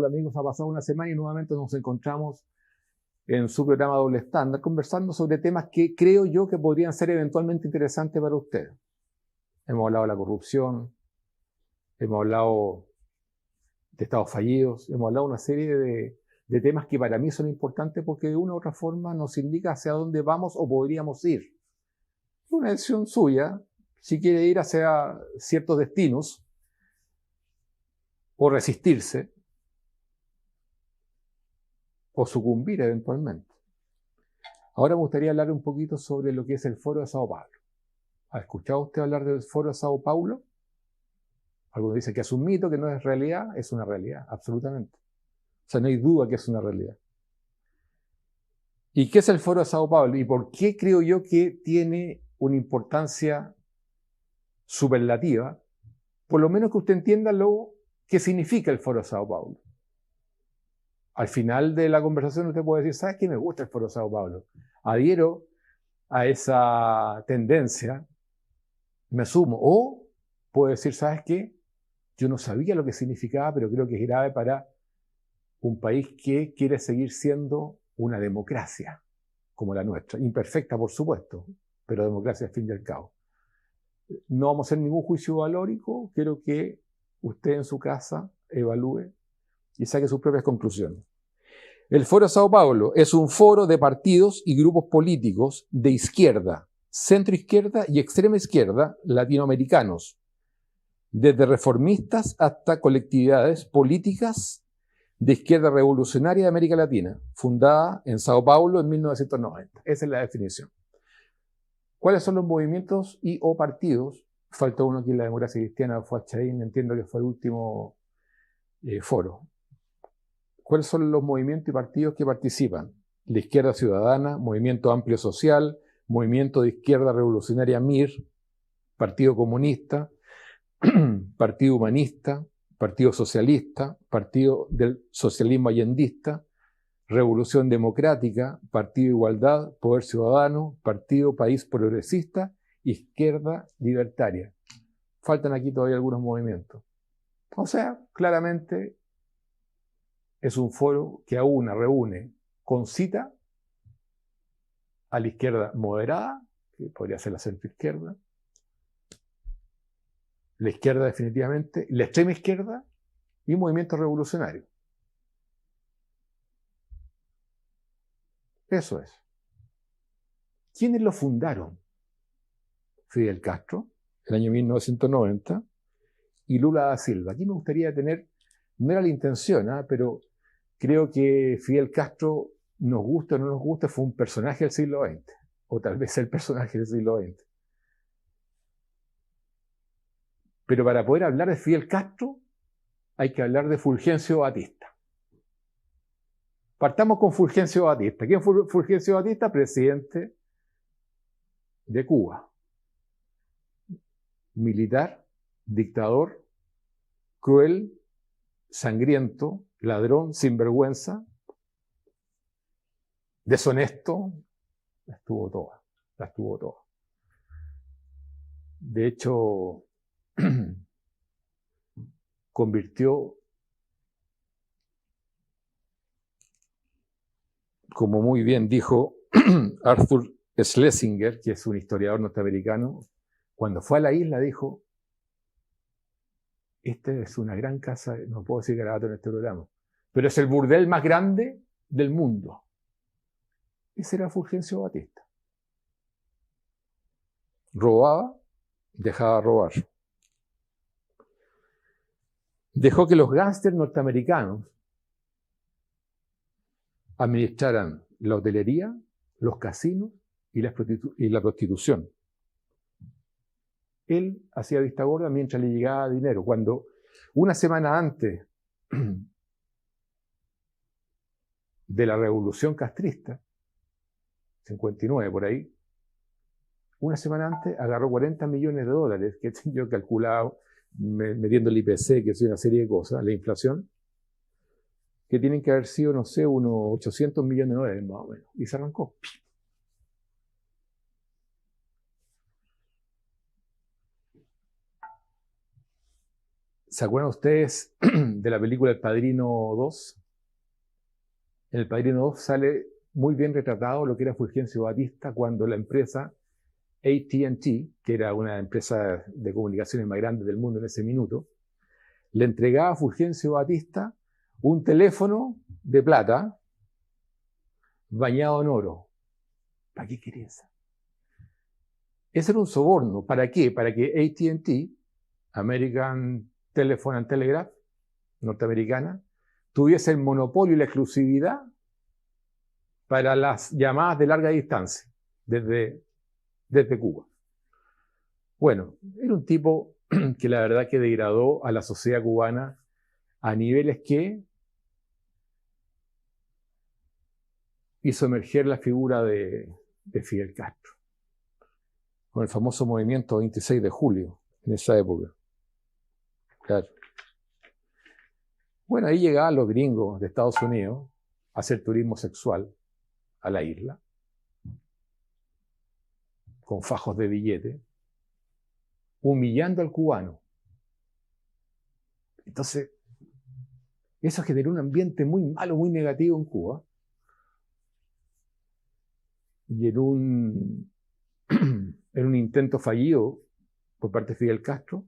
amigos, ha pasado una semana y nuevamente nos encontramos en su programa Doble Estándar, conversando sobre temas que creo yo que podrían ser eventualmente interesantes para ustedes. Hemos hablado de la corrupción, hemos hablado de estados fallidos, hemos hablado de una serie de temas que para mí son importantes porque de una u otra forma nos indica hacia dónde vamos o podríamos ir. Una decisión suya, si quiere ir hacia ciertos destinos o resistirse o sucumbir eventualmente. Ahora me gustaría hablar un poquito sobre lo que es el Foro de Sao Paulo. ¿Ha escuchado usted hablar del Foro de Sao Paulo? Algunos dicen que es un mito, que no es realidad. Es una realidad, absolutamente. O sea, no hay duda que es una realidad. ¿Y qué es el Foro de Sao Paulo? ¿Y por qué creo yo que tiene una importancia superlativa? Por lo menos que usted entienda lo que significa el Foro de Sao Paulo. Al final de la conversación usted puede decir, ¿sabes qué? Me gusta el Foro de Sao Paulo. Adhiero a esa tendencia, me sumo. O puede decir, ¿sabes qué? Yo no sabía lo que significaba, pero creo que es grave para un país que quiere seguir siendo una democracia como la nuestra. Imperfecta, por supuesto, pero democracia al fin y al cabo. No vamos a hacer ningún juicio valórico. Quiero que usted en su casa evalúe y saque sus propias conclusiones. El Foro de Sao Paulo es un foro de partidos y grupos políticos de izquierda, centroizquierda y extrema izquierda latinoamericanos, desde reformistas hasta colectividades políticas de izquierda revolucionaria de América Latina, fundada en Sao Paulo en 1990. Esa es la definición. ¿Cuáles son los movimientos y o partidos? Falta uno aquí en la democracia cristiana, fue Achaín, entiendo que fue el último foro. ¿Cuáles son los movimientos y partidos que participan? La Izquierda Ciudadana, Movimiento Amplio Social, Movimiento de Izquierda Revolucionaria MIR, Partido Comunista, Partido Humanista, Partido Socialista, Partido del Socialismo Allendista, Revolución Democrática, Partido Igualdad, Poder Ciudadano, Partido País Progresista, Izquierda Libertaria. Faltan aquí todavía algunos movimientos. O sea, claramente es un foro que reúne con cita a la izquierda moderada, que podría ser la centroizquierda, la izquierda definitivamente, la extrema izquierda y movimientos revolucionarios. Eso es. ¿Quiénes lo fundaron? Fidel Castro, el año 1990, y Lula da Silva. Aquí me gustaría tener, no era la intención, pero creo que Fidel Castro, nos gusta o no nos gusta, fue un personaje del siglo XX, o tal vez el personaje del siglo XX. Pero para poder hablar de Fidel Castro, hay que hablar de Fulgencio Batista. Partamos con Fulgencio Batista. ¿Quién fue Fulgencio Batista? Presidente de Cuba. Militar, dictador, cruel, sangriento, ladrón, sinvergüenza, deshonesto, la estuvo toda. De hecho, convirtió, como muy bien dijo Arthur Schlesinger, que es un historiador norteamericano, cuando fue a la isla dijo, esta es una gran casa, no puedo decir garabato en este programa, pero es el burdel más grande del mundo. Ese era Fulgencio Batista. Robaba, dejaba robar. Dejó que los gángsters norteamericanos administraran la hotelería, los casinos y la prostitución. Él hacía vista gorda mientras le llegaba dinero. Cuando una semana antes de la revolución castrista, 59 por ahí, una semana antes agarró 40 millones de dólares, que yo he calculado, metiendo el IPC, que es una serie de cosas, la inflación, que tienen que haber sido, no sé, unos 800 millones de dólares más o menos. Y se arrancó. ¿Se acuerdan ustedes de la película El Padrino 2? En El Padrino 2 sale muy bien retratado lo que era Fulgencio Batista cuando la empresa AT&T, que era una empresa de comunicaciones más grande del mundo en ese minuto, le entregaba a Fulgencio Batista un teléfono de plata bañado en oro. ¿Para qué quería eso? Ese era un soborno. ¿Para qué? Para que AT&T, American Telephone and Telegraph, norteamericana, tuviese el monopolio y la exclusividad para las llamadas de larga distancia desde Cuba. Bueno, era un tipo que la verdad que degradó a la sociedad cubana a niveles que hizo emerger la figura de Fidel Castro, con el famoso movimiento 26 de julio, en esa época. Claro. Bueno, ahí llegaban los gringos de Estados Unidos a hacer turismo sexual a la isla, con fajos de billete, humillando al cubano. Entonces, eso generó un ambiente muy malo, muy negativo en Cuba. Y en un intento fallido por parte de Fidel Castro,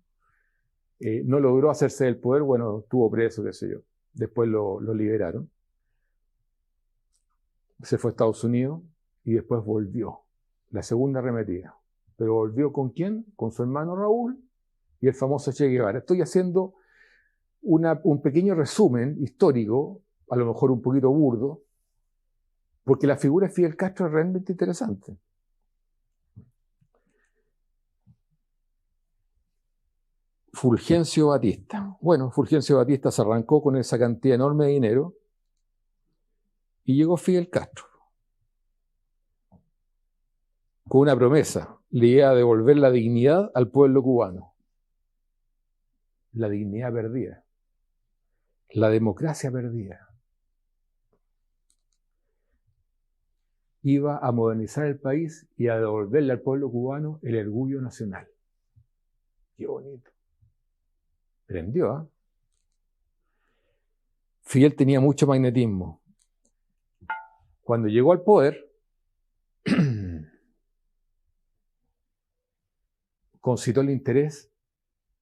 no logró hacerse del poder, bueno, estuvo preso, qué sé yo. Después lo liberaron. Se fue a Estados Unidos y después volvió. La segunda arremetida. Pero volvió ¿con quién? Con su hermano Raúl y el famoso Che Guevara. Estoy haciendo un pequeño resumen histórico, a lo mejor un poquito burdo, porque la figura de Fidel Castro es realmente interesante. Fulgencio Batista. Bueno, Fulgencio Batista se arrancó con esa cantidad enorme de dinero y llegó Fidel Castro con una promesa, la idea de devolver la dignidad al pueblo cubano. La dignidad perdida. La democracia perdida. Iba a modernizar el país y a devolverle al pueblo cubano el orgullo nacional. Qué bonito. Prendió, ¿eh? Fidel tenía mucho magnetismo. Cuando llegó al poder, concitó el interés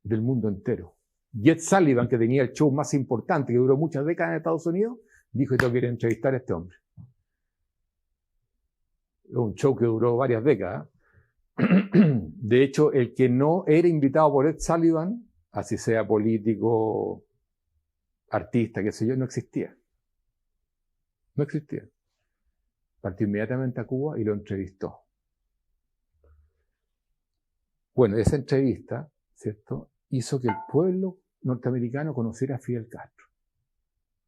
del mundo entero. Jet Sullivan, que tenía el show más importante, que duró muchas décadas en Estados Unidos, dijo: yo quiero entrevistar a este hombre. Un show que duró varias décadas. De hecho, el que no era invitado por Ed Sullivan, así sea político, artista, qué sé yo, no existía. No existía. Partió inmediatamente a Cuba y lo entrevistó. Bueno, esa entrevista, ¿cierto?, hizo que el pueblo norteamericano conociera a Fidel Castro.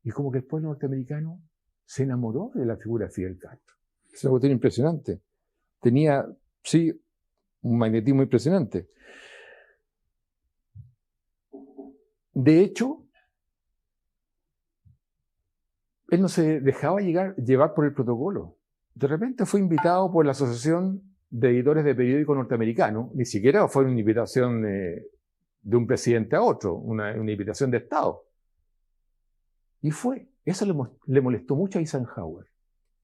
Y como que el pueblo norteamericano se enamoró de la figura de Fidel Castro. Es una cuestión impresionante. Tenía, sí, un magnetismo impresionante. De hecho, él no se dejaba llevar por el protocolo. De repente fue invitado por la Asociación de Editores de Periódicos Norteamericanos. Ni siquiera fue una invitación de un presidente a otro, una invitación de Estado. Y fue. Eso le molestó mucho a Eisenhower,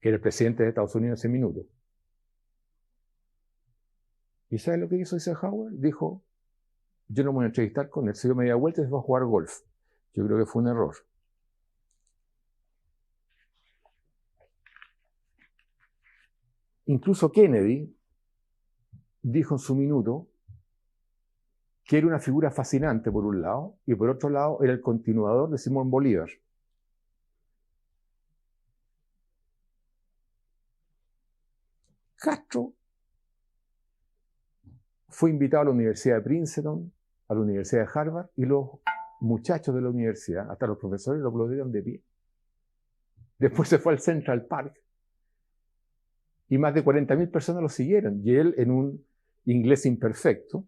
que era el presidente de Estados Unidos en ese minuto. ¿Y sabes lo que hizo Eisenhower? Dijo: yo no me voy a entrevistar con él, se dio media vuelta y se fue a jugar golf. Yo creo que fue un error. Incluso Kennedy dijo en su minuto que era una figura fascinante por un lado, y por otro lado era el continuador de Simón Bolívar. Castro fue invitado a la Universidad de Princeton, a la Universidad de Harvard, y los muchachos de la universidad, hasta los profesores, lo aplaudieron de pie. Después se fue al Central Park y más de 40.000 personas lo siguieron, y él, en un inglés imperfecto,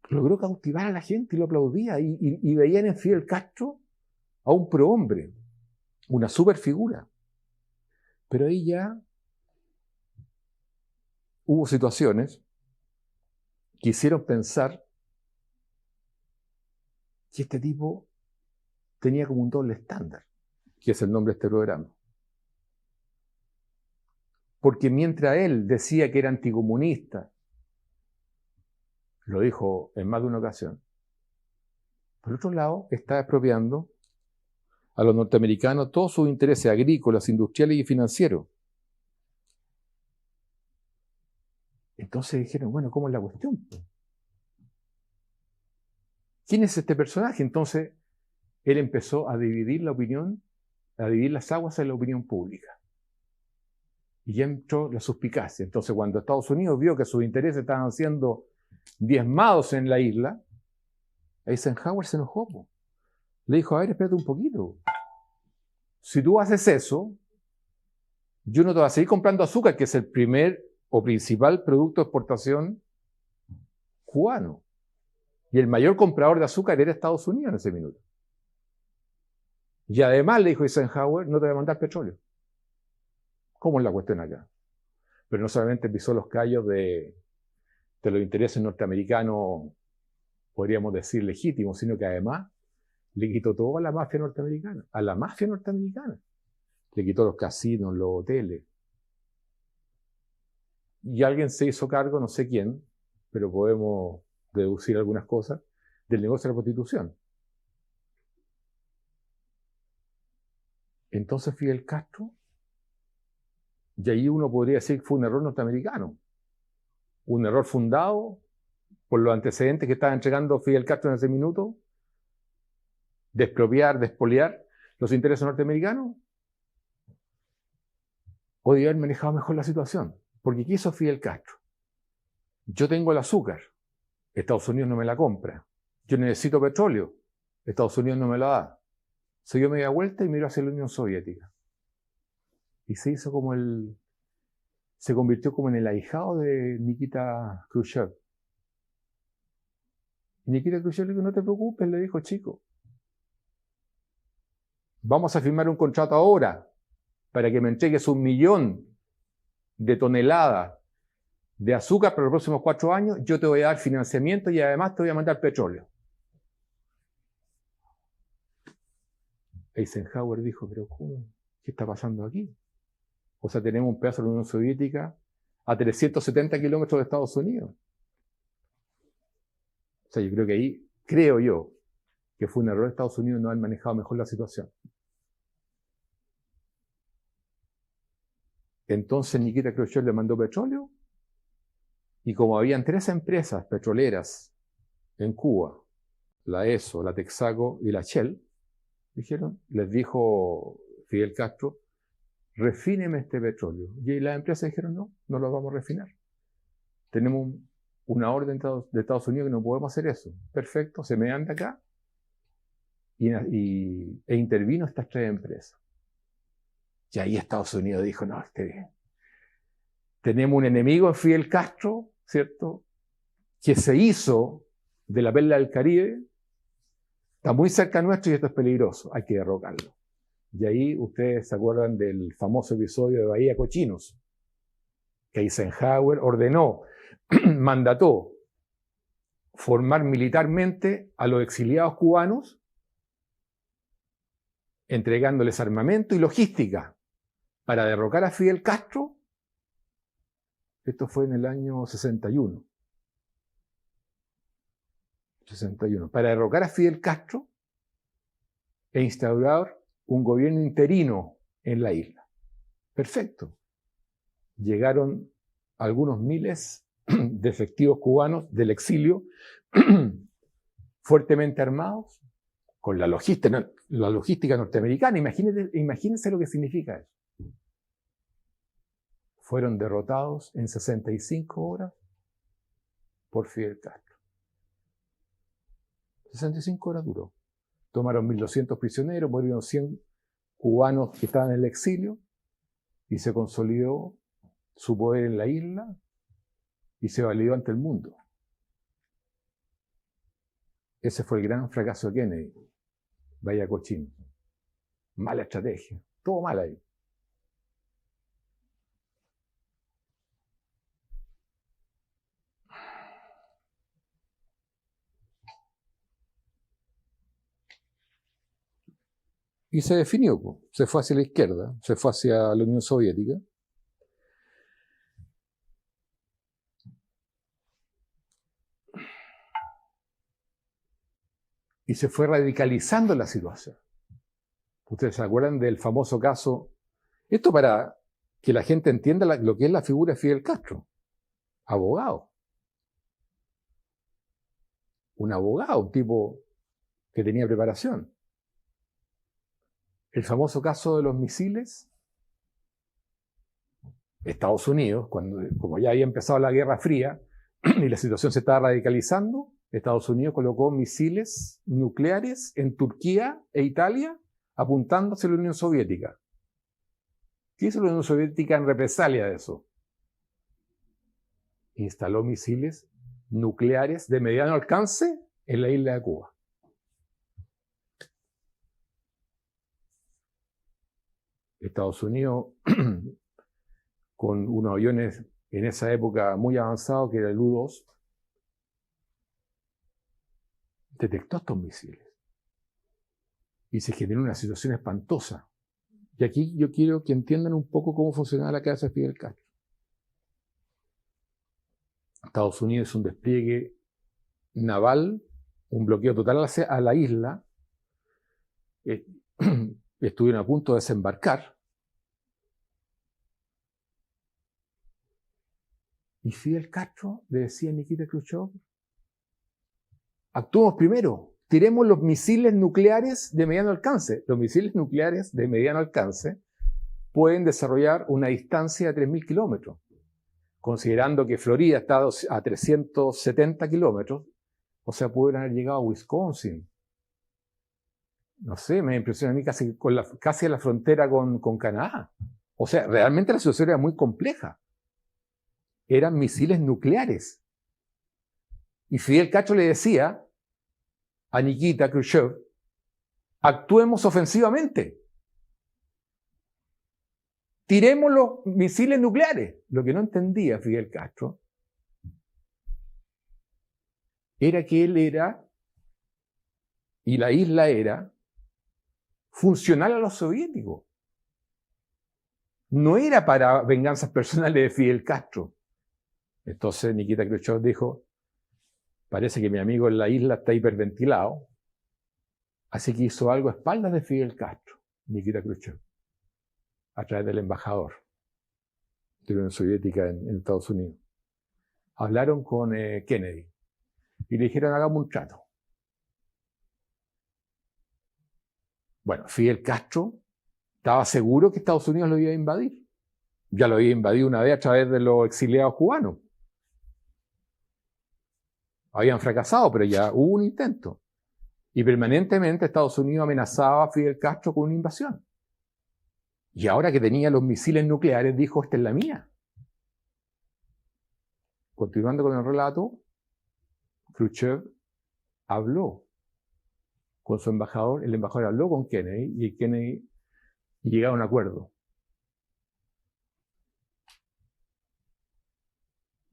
logró cautivar a la gente y lo aplaudía, y veían en Fidel Castro a un prohombre, una super figura. Pero ahí ya hubo situaciones que hicieron pensar que este tipo tenía como un doble estándar, que es el nombre de este programa. Porque mientras él decía que era anticomunista, lo dijo en más de una ocasión, por otro lado está expropiando a los norteamericanos todos sus intereses agrícolas, industriales y financieros. Entonces dijeron, bueno, ¿cómo es la cuestión? ¿Quién es este personaje? Entonces él empezó a dividir la opinión, a dividir las aguas en la opinión pública. Y ya entró la suspicacia. Entonces cuando Estados Unidos vio que sus intereses estaban siendo diezmados en la isla, Eisenhower se enojó. Le dijo, a ver, espérate un poquito. Si tú haces eso, yo no te voy a seguir comprando azúcar, que es el primer o principal producto de exportación cubano. Y el mayor comprador de azúcar era Estados Unidos en ese minuto. Y además le dijo Eisenhower, no te voy a mandar petróleo. ¿Cómo es la cuestión acá? Pero no solamente pisó los callos de los intereses norteamericanos, podríamos decir legítimos, sino que además le quitó todo a la mafia norteamericana. A la mafia norteamericana. Le quitó los casinos, los hoteles. Y alguien se hizo cargo, no sé quién, pero podemos deducir algunas cosas, del negocio de la prostitución. Entonces Fidel Castro, y ahí uno podría decir que fue un error norteamericano, un error fundado por los antecedentes que estaba entregando Fidel Castro en ese minuto, de expropiar, de expoliar los intereses norteamericanos, o de haber manejado mejor la situación. Porque ¿qué hizo Fidel Castro? Yo tengo el azúcar, Estados Unidos no me la compra. Yo necesito petróleo, Estados Unidos no me lo da. Se dio media vuelta y miró hacia la Unión Soviética. Y se hizo como se convirtió como en el ahijado de Nikita Khrushchev. Y Nikita Khrushchev le dijo, no te preocupes, le dijo, chico. Vamos a firmar un contrato ahora para que me entregues 1 millón de toneladas de azúcar para los próximos 4 años. Yo te voy a dar financiamiento y además te voy a mandar petróleo. Eisenhower dijo, pero ¿cómo? ¿Qué está pasando aquí? O sea, tenemos un pedazo de la Unión Soviética a 370 kilómetros de Estados Unidos. O sea, yo creo que ahí, creo yo, que fue un error de Estados Unidos no haber manejado mejor la situación. Entonces Nikita Khrushchev le mandó petróleo y como habían 3 empresas petroleras en Cuba, la ESO, la Texaco y la Shell, les dijo Fidel Castro, refíneme este petróleo. Y las empresas dijeron, no lo vamos a refinar. Tenemos una orden de Estados Unidos que no podemos hacer eso. Perfecto, se me anda acá. E intervino estas 3 empresas. Y ahí Estados Unidos dijo, no, tenemos un enemigo en Fidel Castro, ¿cierto? Que se hizo de la perla del Caribe, está muy cerca nuestro y esto es peligroso, hay que derrocarlo. Y ahí ustedes se acuerdan del famoso episodio de Bahía Cochinos, que Eisenhower ordenó, mandató formar militarmente a los exiliados cubanos, entregándoles armamento y logística para derrocar a Fidel Castro. Esto fue en el año 61. Para derrocar a Fidel Castro e instaurar un gobierno interino en la isla. Perfecto. Llegaron algunos miles de efectivos cubanos del exilio, fuertemente armados, con la logística norteamericana. Imagínense lo que significa eso. Fueron derrotados en 65 horas por Fidel Castro. 65 horas duró. Tomaron 1.200 prisioneros, murieron 100 cubanos que estaban en el exilio y se consolidó su poder en la isla y se validó ante el mundo. Ese fue el gran fracaso de Kennedy. Vaya cochino. Mala estrategia. Todo mal ahí. y se definió, po. Se fue hacia la izquierda, se fue hacia la Unión Soviética. Y se fue radicalizando la situación. Ustedes se acuerdan del famoso caso, esto para que la gente entienda lo que es la figura de Fidel Castro, abogado. Un abogado, un tipo que tenía preparación. El famoso caso de los misiles. Estados Unidos, como ya había empezado la Guerra Fría y la situación se estaba radicalizando, Estados Unidos colocó misiles nucleares en Turquía e Italia apuntando hacia la Unión Soviética. ¿Qué hizo la Unión Soviética en represalia de eso? Instaló misiles nucleares de mediano alcance en la isla de Cuba. Estados Unidos, con unos aviones en esa época muy avanzados, que era el U-2, detectó estos misiles. Y se generó una situación espantosa. Y aquí yo quiero que entiendan un poco cómo funcionaba la cabeza de Fidel Castro. Estados Unidos hizo un despliegue naval, un bloqueo total a la isla. Estuvieron a punto de desembarcar. Y Fidel Castro le decía a Nikita Khrushchev: actuemos primero, tiremos los misiles nucleares de mediano alcance. Los misiles nucleares de mediano alcance pueden desarrollar una distancia de 3.000 kilómetros. Considerando que Florida está a 370 kilómetros, o sea, pudieron haber llegado a Wisconsin. No sé, me impresiona a mí casi a la frontera con Canadá. O sea, realmente la situación era muy compleja. Eran misiles nucleares. Y Fidel Castro le decía a Nikita Khrushchev: actuemos ofensivamente. Tiremos los misiles nucleares. Lo que no entendía Fidel Castro era que él era, y la isla era, funcional a los soviéticos. No era para venganzas personales de Fidel Castro. Entonces Nikita Khrushchev dijo: parece que mi amigo en la isla está hiperventilado. Así que hizo algo a espaldas de Fidel Castro, Nikita Khrushchev, a través del embajador de la Unión Soviética en Estados Unidos. Hablaron con Kennedy y le dijeron: hagamos un trato. Bueno, Fidel Castro estaba seguro que Estados Unidos lo iba a invadir. Ya lo había invadido una vez a través de los exiliados cubanos. Habían fracasado, pero ya hubo un intento. Y permanentemente Estados Unidos amenazaba a Fidel Castro con una invasión. Y ahora que tenía los misiles nucleares, dijo: esta es la mía. Continuando con el relato, Khrushchev habló con su embajador, el embajador habló con Kennedy y Kennedy llegaron a un acuerdo.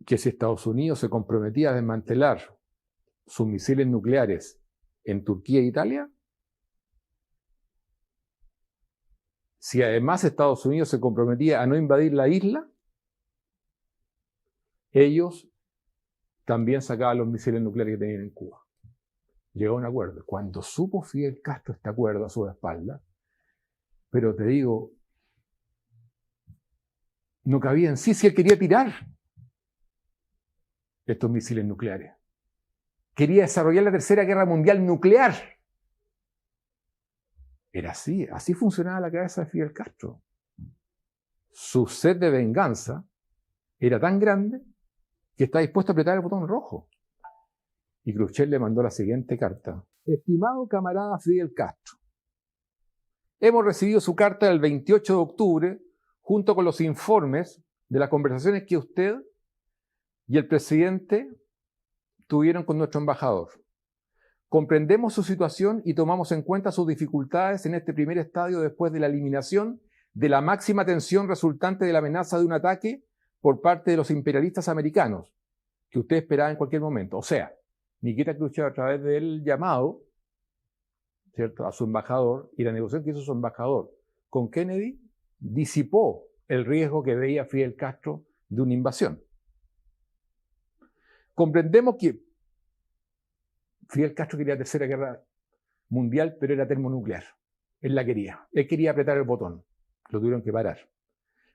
Que si Estados Unidos se comprometía a desmantelar sus misiles nucleares en Turquía e Italia, si además Estados Unidos se comprometía a no invadir la isla, ellos también sacaban los misiles nucleares que tenían en Cuba. Llegó a un acuerdo. Cuando supo Fidel Castro este acuerdo a su espalda, pero te digo, no cabía en sí si él quería tirar estos misiles nucleares. Quería desarrollar la Tercera Guerra Mundial nuclear. Era así funcionaba la cabeza de Fidel Castro. Su sed de venganza era tan grande que está dispuesto a apretar el botón rojo. Y Khrushchev le mandó la siguiente carta: estimado camarada Fidel Castro, hemos recibido su carta del 28 de octubre junto con los informes de las conversaciones que usted y el presidente tuvieron con nuestro embajador. Comprendemos su situación y tomamos en cuenta sus dificultades en este primer estadio después de la eliminación de la máxima tensión resultante de la amenaza de un ataque por parte de los imperialistas americanos, que usted esperaba en cualquier momento. O sea, Nikita Khrushchev, a través del llamado, ¿cierto?, a su embajador, y la negociación que hizo su embajador con Kennedy disipó el riesgo que veía Fidel Castro de una invasión. Comprendemos que Fidel Castro quería la Tercera Guerra Mundial, pero era termonuclear. Él la quería. Él quería apretar el botón. Lo tuvieron que parar.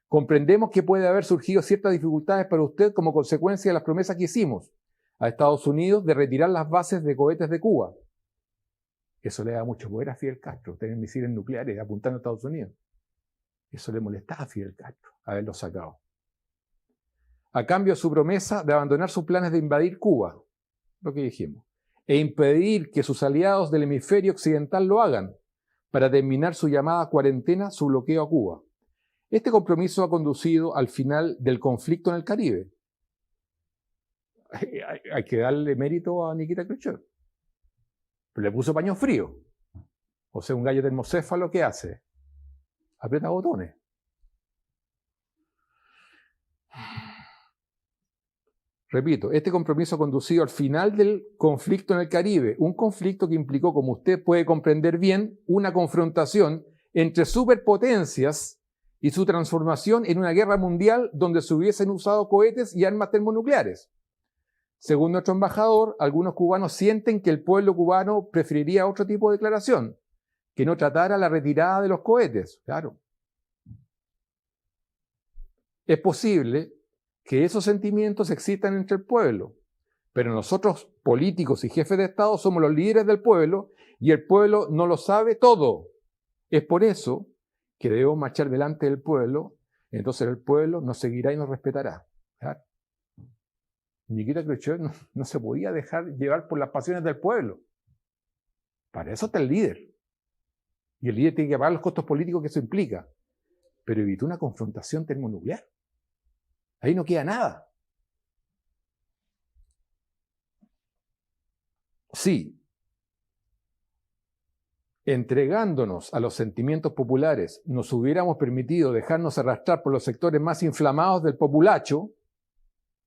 Comprendemos que puede haber surgido ciertas dificultades para usted como consecuencia de las promesas que hicimos a Estados Unidos de retirar las bases de cohetes de Cuba. Eso le da mucho poder a Fidel Castro, tener misiles nucleares apuntando a Estados Unidos. Eso le molestaba a Fidel Castro, haberlo sacado. A cambio de su promesa de abandonar sus planes de invadir Cuba, lo que dijimos, e impedir que sus aliados del hemisferio occidental lo hagan, para terminar su llamada cuarentena, su bloqueo a Cuba. Este compromiso ha conducido al final del conflicto en el Caribe. Hay que darle mérito a Nikita Khrushchev. Pero le puso paño frío. O sea, un gallo termocéfalo, ¿qué hace? Aprieta botones. Repito, este compromiso ha conducido al final del conflicto en el Caribe, un conflicto que implicó, como usted puede comprender bien, una confrontación entre superpotencias y su transformación en una guerra mundial donde se hubiesen usado cohetes y armas termonucleares. Según nuestro embajador, algunos cubanos sienten que el pueblo cubano preferiría otro tipo de declaración, que no tratara la retirada de los cohetes. Claro. Es posible que esos sentimientos existan entre el pueblo, pero nosotros, políticos y jefes de Estado, somos los líderes del pueblo y el pueblo no lo sabe todo. Es por eso que debemos marchar delante del pueblo, entonces el pueblo nos seguirá y nos respetará. ¿Claro? Nikita Khrushchev no se podía dejar llevar por las pasiones del pueblo. Para eso está el líder. Y el líder tiene que pagar los costos políticos que eso implica. Pero evitó una confrontación termonuclear. Ahí no queda nada. Sí, entregándonos a los sentimientos populares, nos hubiéramos permitido dejarnos arrastrar por los sectores más inflamados del populacho,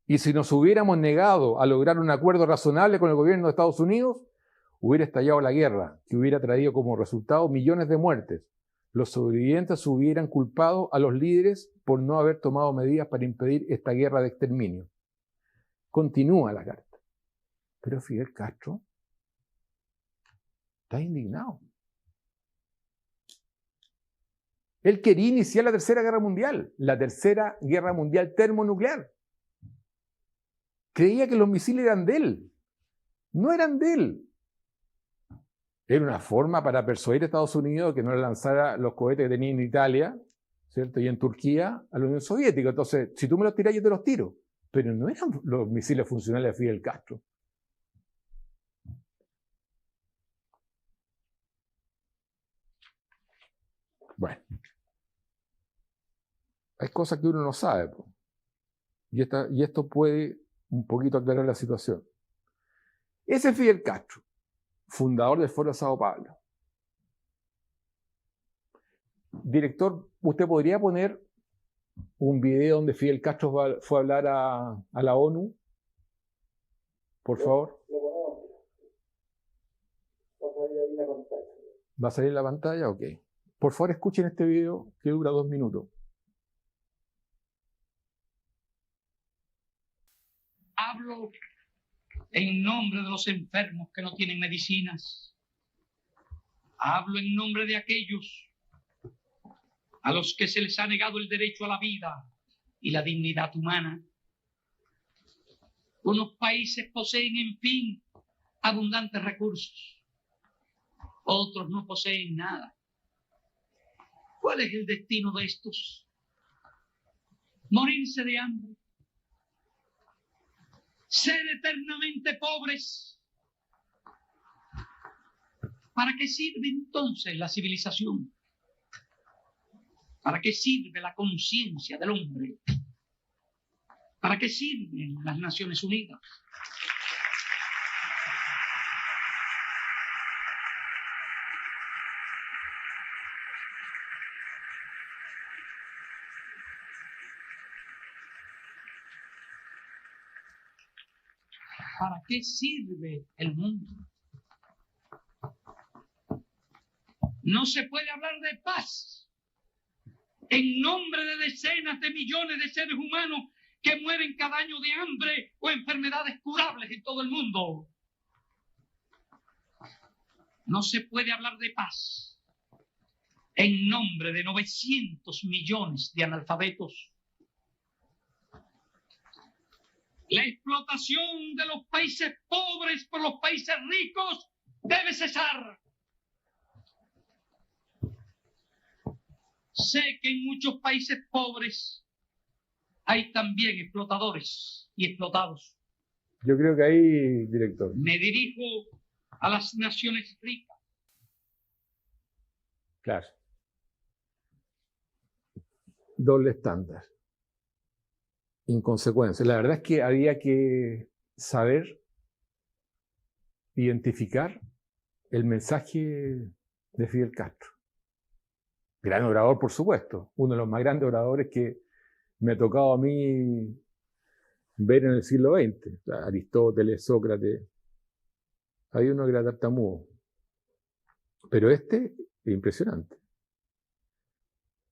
y si nos hubiéramos negado a lograr un acuerdo razonable con el gobierno de Estados Unidos, hubiera estallado la guerra, que hubiera traído como resultado millones de muertes. Los sobrevivientes hubieran culpado a los líderes por no haber tomado medidas para impedir esta guerra de exterminio. Continúa la carta. Pero Fidel Castro está indignado. Él quería iniciar la Tercera Guerra Mundial, la Tercera Guerra Mundial termonuclear. Creía que los misiles eran de él. No eran de él. Era una forma para persuadir a Estados Unidos que no le lanzara los cohetes que tenía en Italia, ¿cierto?, y en Turquía a la Unión Soviética. Entonces, si tú me los tiras, yo te los tiro. Pero no eran los misiles funcionales de Fidel Castro. Bueno. Hay cosas que uno no sabe. Y esto puede un poquito aclarar la situación. Ese es Fidel Castro, fundador del Foro de Sao Paulo. Director, ¿usted podría poner un video donde Fidel Castro fue a hablar a la ONU? Por favor. ¿Va a salir en la pantalla? Ok. Por favor, escuchen este video que dura 2 minutos. Hablo en nombre de los enfermos que no tienen medicinas. Hablo en nombre de aquellos a los que se les ha negado el derecho a la vida y la dignidad humana. Unos países poseen, en fin, abundantes recursos. Otros no poseen nada. ¿Cuál es el destino de estos? Morirse de hambre. Ser eternamente pobres. ¿Para qué sirve entonces la civilización? ¿Para qué sirve la conciencia del hombre? ¿Para qué sirven las Naciones Unidas? ¿Para qué sirve el mundo? No se puede hablar de paz en nombre de decenas de millones de seres humanos que mueren cada año de hambre o enfermedades curables en todo el mundo. No se puede hablar de paz en nombre de 900 millones de analfabetos. La explotación de los países pobres por los países ricos debe cesar. Sé que en muchos países pobres hay también explotadores y explotados. Yo creo que ahí, director. Me dirijo a las naciones ricas. Claro. Doble estándar. Inconsecuencia. La verdad es que había que saber identificar el mensaje de Fidel Castro. Gran orador, por supuesto. Uno de los más grandes oradores que me ha tocado a mí ver en el siglo XX. Aristóteles, Sócrates. Hay uno que era tartamudo. Pero este es impresionante.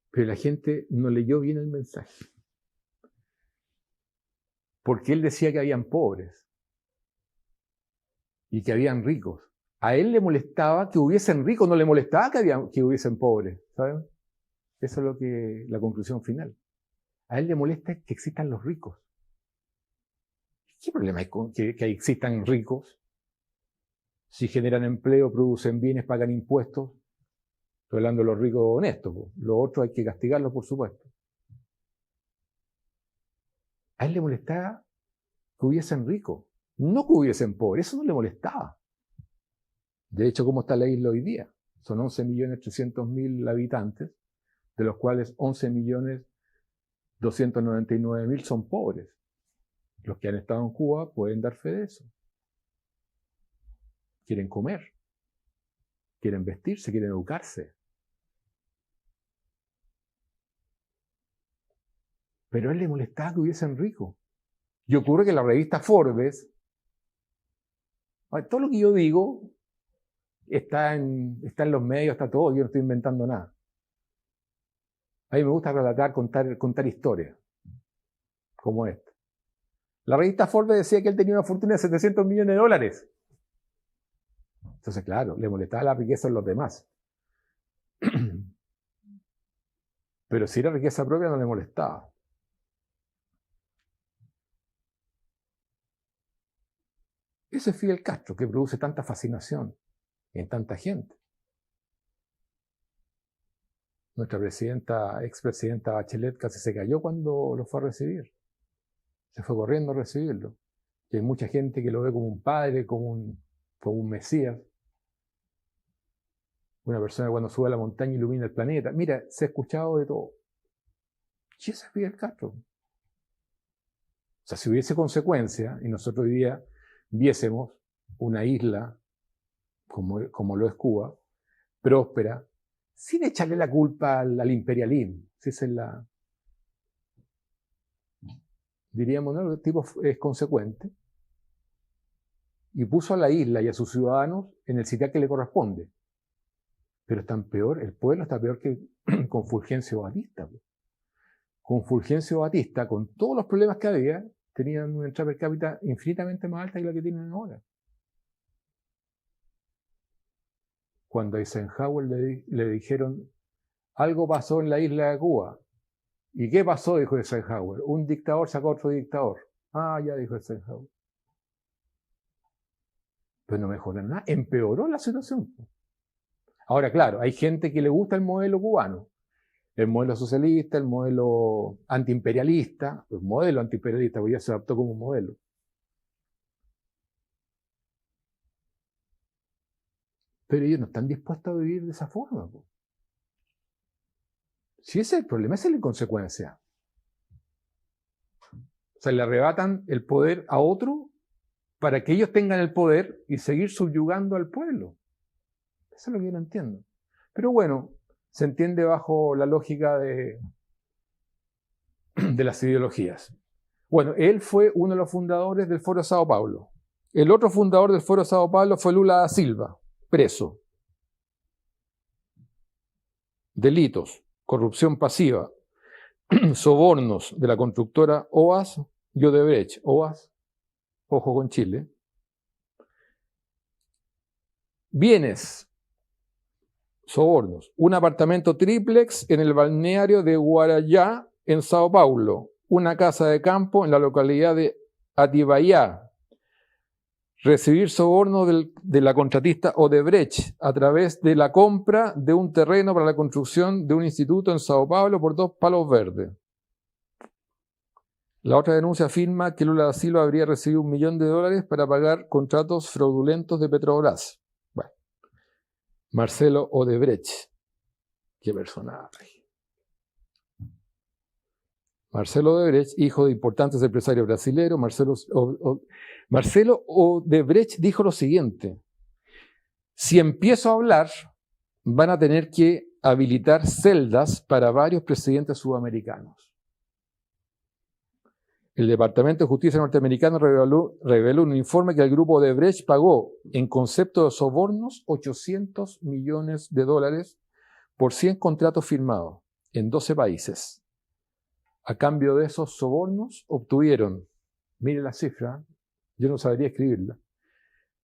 Pero la gente no leyó bien el mensaje. Porque él decía que habían pobres y que habían ricos. A él le molestaba que hubiesen ricos, no le molestaba que hubiesen pobres, ¿saben? Eso es lo que la conclusión final. A él le molesta que existan los ricos. ¿Qué problema hay con que existan ricos? Si generan empleo, producen bienes, pagan impuestos. Estoy hablando de los ricos honestos. Los otros hay que castigarlos, por supuesto. A él le molestaba que hubiesen ricos, no que hubiesen pobres. Eso no le molestaba. De hecho, ¿cómo está la isla hoy día? Son 11.300.000 habitantes, de los cuales 11.299.000 son pobres. Los que han estado en Cuba pueden dar fe de eso. Quieren comer, quieren vestirse, quieren educarse. Pero a él le molestaba que hubiesen ricos. Y ocurre que la revista Forbes, todo lo que yo digo está en los medios, está todo, yo no estoy inventando nada. A mí me gusta relatar, contar historias, como esta. La revista Forbes decía que él tenía una fortuna de $700 millones. Entonces, claro, le molestaba la riqueza en los demás. Pero si era riqueza propia, no le molestaba. Eso es Fidel Castro, que produce tanta fascinación en tanta gente. Nuestra expresidenta Bachelet casi se cayó cuando lo fue a recibir. Se fue corriendo a recibirlo. Y hay mucha gente que lo ve como un padre, como un mesías. Una persona que cuando sube a la montaña ilumina el planeta. Mira, se ha escuchado de todo. Y ese es Fidel Castro. O sea, si hubiese consecuencia, y nosotros hoy día viésemos una isla, como lo es Cuba, próspera, sin echarle la culpa al imperialismo. Si esa es la... Diríamos, ¿no? El tipo es consecuente. Y puso a la isla y a sus ciudadanos en el sitial que le corresponde. Pero están peor, el pueblo está peor que con Fulgencio Batista. Con Fulgencio Batista, con todos los problemas que había, tenían una entrada per cápita infinitamente más alta que la que tienen ahora. Cuando a Eisenhower le dijeron, algo pasó en la isla de Cuba. ¿Y qué pasó? Dijo Eisenhower. Un dictador sacó a otro dictador. Ah, ya dijo Eisenhower. Pero no mejoró nada, empeoró la situación. Ahora, claro, hay gente que le gusta el modelo cubano. El modelo socialista, el modelo antiimperialista, el modelo antiimperialista, porque ya se adaptó como un modelo. Pero ellos no están dispuestos a vivir de esa forma. Si ese es el problema, esa es la inconsecuencia. O sea, le arrebatan el poder a otro para que ellos tengan el poder y seguir subyugando al pueblo. Eso es lo que yo no entiendo. Pero bueno, se entiende bajo la lógica de las ideologías. Bueno, él fue uno de los fundadores del Foro Sao Paulo. El otro fundador del Foro Sao Paulo fue Lula da Silva, preso. delitos, corrupción pasiva, sobornos de la constructora OAS y Odebrecht. OAS, ojo con Chile. Bienes, sobornos. Un apartamento triplex en el balneario de Guarayá, en Sao Paulo. Una casa de campo en la localidad de Atibaia. Recibir soborno de la contratista Odebrecht a través de la compra de un terreno para la construcción de un instituto en Sao Paulo por 2 palos verdes. La otra denuncia afirma que Lula da Silva habría recibido $1 millón para pagar contratos fraudulentos de Petrobras. Bueno, Marcelo Odebrecht. Qué personaje. Marcelo Odebrecht, hijo de importantes empresarios brasileños, Marcelo Odebrecht dijo lo siguiente: si empiezo a hablar, van a tener que habilitar celdas para varios presidentes sudamericanos. El Departamento de Justicia norteamericano reveló un informe que el grupo Odebrecht pagó, en concepto de sobornos, $800 millones por 100 contratos firmados en 12 países. A cambio de esos sobornos, obtuvieron, mire la cifra, yo no sabría escribirla,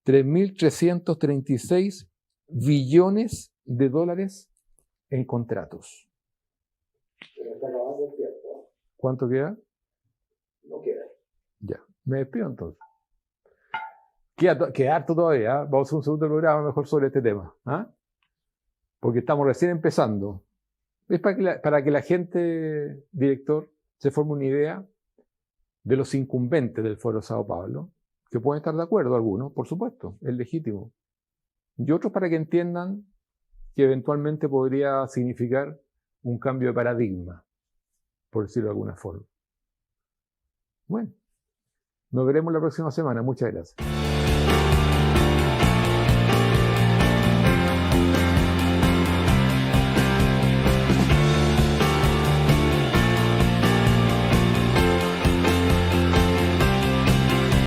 $3.336 billones en contratos. Pero está acabando el tiempo. ¿Cuánto queda? No queda. Ya, me despido entonces. Queda harto todavía, ¿eh? Vamos a hacer un segundo programa mejor sobre este tema, ¿eh? Porque estamos recién empezando. Es para que la gente, director, se forme una idea de los incumbentes del Foro Sao Paulo, que pueden estar de acuerdo algunos, por supuesto, es legítimo. Y otros para que entiendan que eventualmente podría significar un cambio de paradigma, por decirlo de alguna forma. Bueno, nos veremos la próxima semana. Muchas gracias.